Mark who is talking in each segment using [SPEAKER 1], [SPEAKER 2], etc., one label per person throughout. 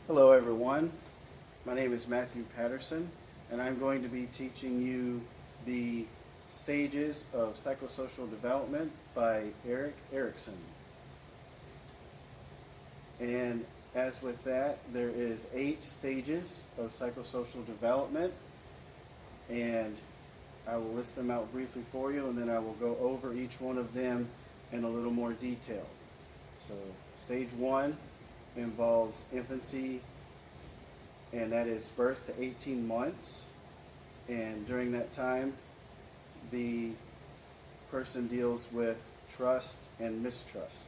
[SPEAKER 1] Hello everyone, my name is Matthew Patterson and I'm going to be teaching you the stages of psychosocial development by Erik Erikson. And as with that, there is 8 stages of psychosocial development, and I will list them out briefly for you, and then I will go over each one of them in a little more detail. So stage 1 involves infancy, and that is birth to 18 months. And during that time, the person deals with trust and mistrust.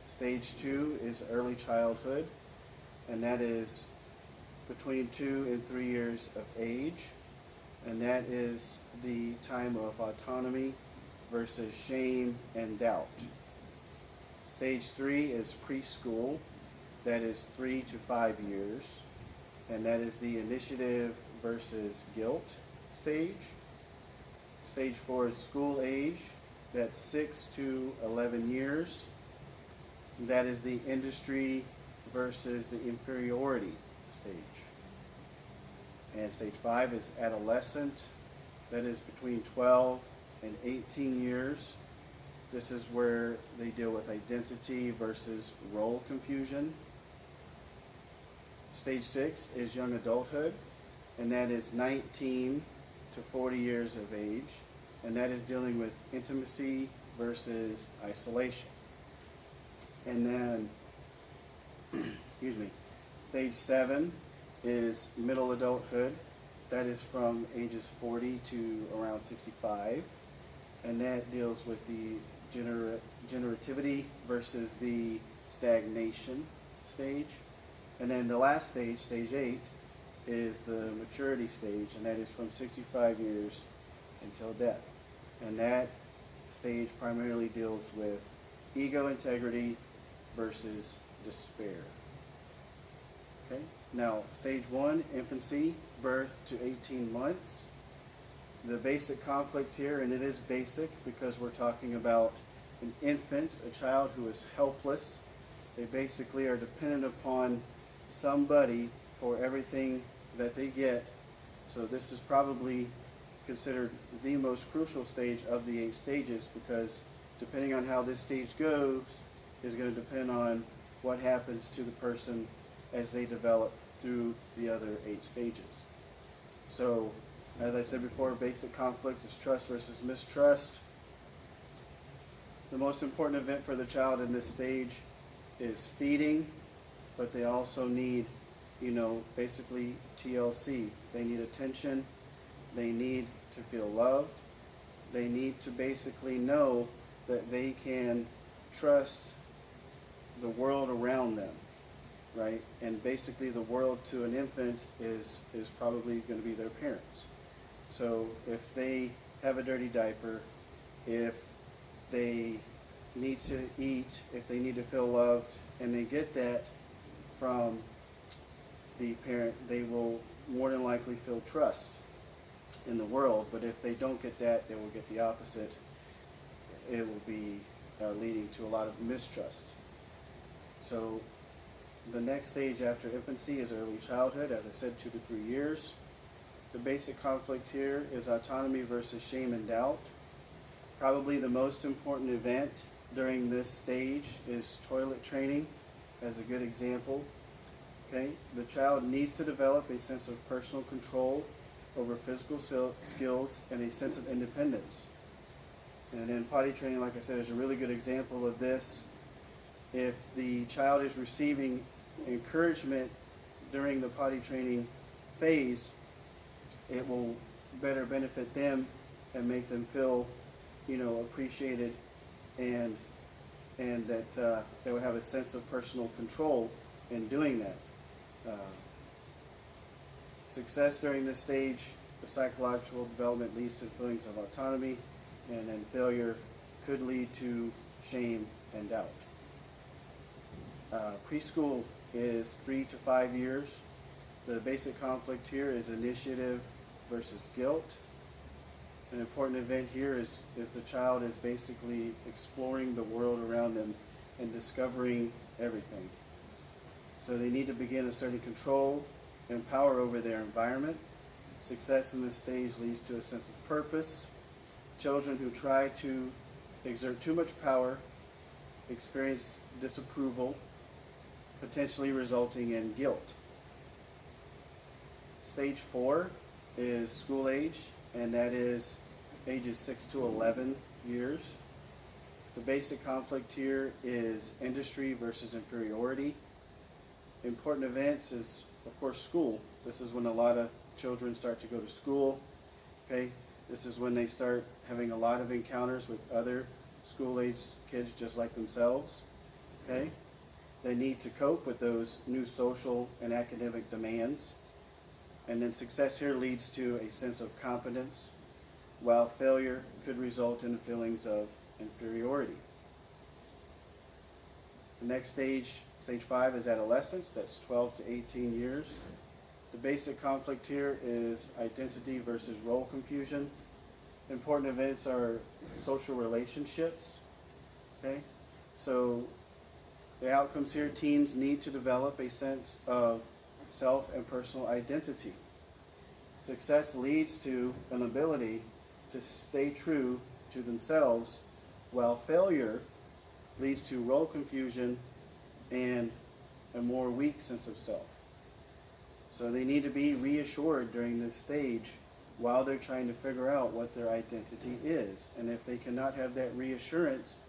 [SPEAKER 1] Stage 2 is early childhood, and that is between 2 and 3 years of age, and that is the time of autonomy versus shame and doubt. Stage 3 is preschool, that is 3 to 5 years, and that is the initiative versus guilt stage. Stage 4 is school age, that's 6 to 11 years. That is the industry versus the inferiority stage. And stage 5 is adolescent, that is between 12 and 18 years. This is where they deal with identity versus role confusion. Stage 6 is young adulthood, and that is 19 to 40 years of age, and that is dealing with intimacy versus isolation. And then, stage 7 is middle adulthood, that is from ages 40 to around 65, and that deals with the generativity versus the stagnation stage. And then the last stage, stage 8, is the maturity stage, and that is from 65 years until death. And that stage primarily deals with ego integrity versus despair. Okay? Now, stage 1, infancy, birth to 18 months. The basic conflict here, and it is basic because we're talking about an infant, a child who is helpless. They basically are dependent upon somebody for everything that they get. So this is probably considered the most crucial stage of the 8 stages, because depending on how this stage goes is going to depend on what happens to the person as they develop through the other 8 stages. So, as I said before, basic conflict is trust versus mistrust. The most important event for the child in this stage is feeding, but they also need, basically TLC. They need attention, they need to feel loved, they need to basically know that they can trust the world around them, right? And basically the world to an infant is probably going to be their parents. So if they have a dirty diaper, if they need to eat, if they need to feel loved, and they get that from the parent, they will more than likely feel trust in the world. But if they don't get that, they will get the opposite. It will be leading to a lot of mistrust. So the next stage after infancy is early childhood, as I said, 2 to 3 years. The basic conflict here is autonomy versus shame and doubt. Probably the most important event during this stage is toilet training, as a good example. Okay? The child needs to develop a sense of personal control over physical skills and a sense of independence. And then potty training, like I said, is a really good example of this. If the child is receiving encouragement during the potty training phase, it will better benefit them and make them feel, appreciated, and that they will have a sense of personal control in doing that. Success during this stage of psychological development leads to feelings of autonomy, and then failure could lead to shame and doubt. Preschool is 3 to 5 years. The basic conflict here is initiative versus guilt. An important event here is the child is basically exploring the world around them and discovering everything. So they need to begin asserting control and power over their environment. Success in this stage leads to a sense of purpose. Children who try to exert too much power experience disapproval, potentially resulting in guilt. Stage 4 is school age, and that is ages 6 to 11 years. The basic conflict here is industry versus inferiority. Important events is, of course, school. This is when a lot of children start to go to school. Okay, this is when they start having a lot of encounters with other school-age kids just like themselves. Okay, they need to cope with those new social and academic demands. And then success here leads to a sense of competence, while failure could result in feelings of inferiority. The next stage, stage 5, is adolescence. That's 12 to 18 years. The basic conflict here is identity versus role confusion. Important events are social relationships. Okay, so the outcomes here: teens need to develop a sense of self and personal identity. Success leads to an ability to stay true to themselves, while failure leads to role confusion and a more weak sense of self. So they need to be reassured during this stage while they're trying to figure out what their identity is. And if they cannot have that reassurance,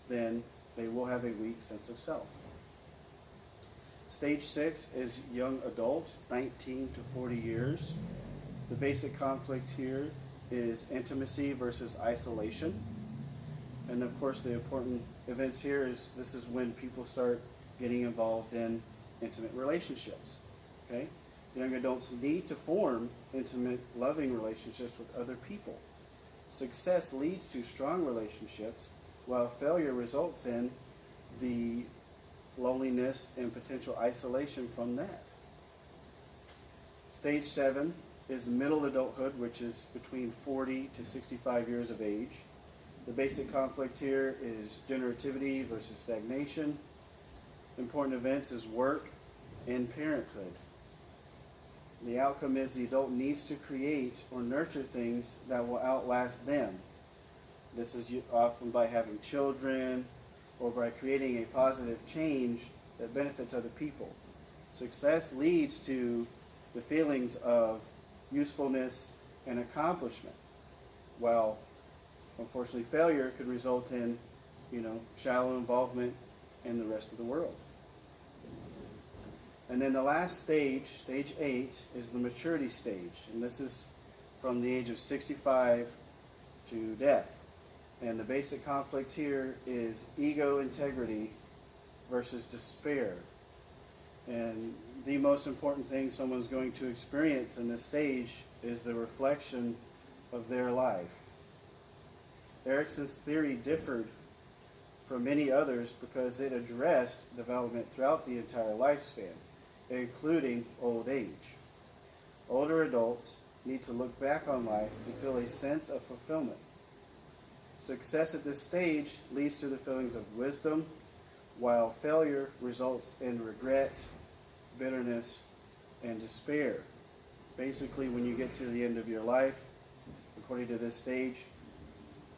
[SPEAKER 1] then they will have a weak sense of self. Stage 6 is young adult, 19 to 40 years. The basic conflict here is intimacy versus isolation. And of course, the important events here is this is when people start getting involved in intimate relationships. Okay? Young adults need to form intimate, loving relationships with other people. Success leads to strong relationships, while failure results in the loneliness and potential isolation from that. Stage 7 is middle adulthood, which is between 40 to 65 years of age. The basic conflict here is generativity versus stagnation. Important events is work and parenthood. The outcome is the adult needs to create or nurture things that will outlast them. This is often by having children or by creating a positive change that benefits other people. Success leads to the feelings of usefulness and accomplishment, while unfortunately failure could result in, shallow involvement in the rest of the world. And then the last stage, stage 8, is the maturity stage. And this is from the age of 65 to death. And the basic conflict here is ego integrity versus despair. And the most important thing someone's going to experience in this stage is the reflection of their life. Erikson's theory differed from many others because it addressed development throughout the entire lifespan, including old age. Older adults need to look back on life and feel a sense of fulfillment. Success at this stage leads to the feelings of wisdom, while failure results in regret, bitterness, and despair. Basically, when you get to the end of your life, according to this stage,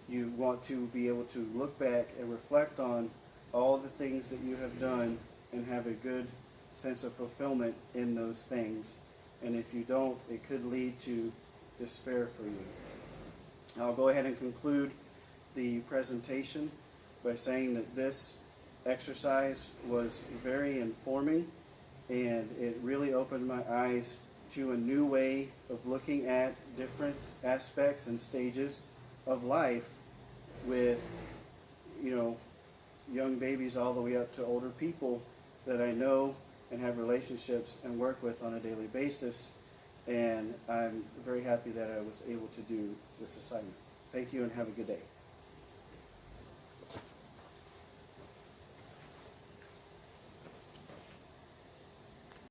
[SPEAKER 1] you want to be able to look back and reflect on all the things that you have done and have a good sense of fulfillment in those things. And if you don't, it could lead to despair for you. I'll go ahead and conclude the presentation by saying that this exercise was very informing, and it really opened my eyes to a new way of looking at different aspects and stages of life with, young babies all the way up to older people that I know and have relationships and work with on a daily basis. And I'm very happy that I was able to do this assignment. Thank you and have a good day.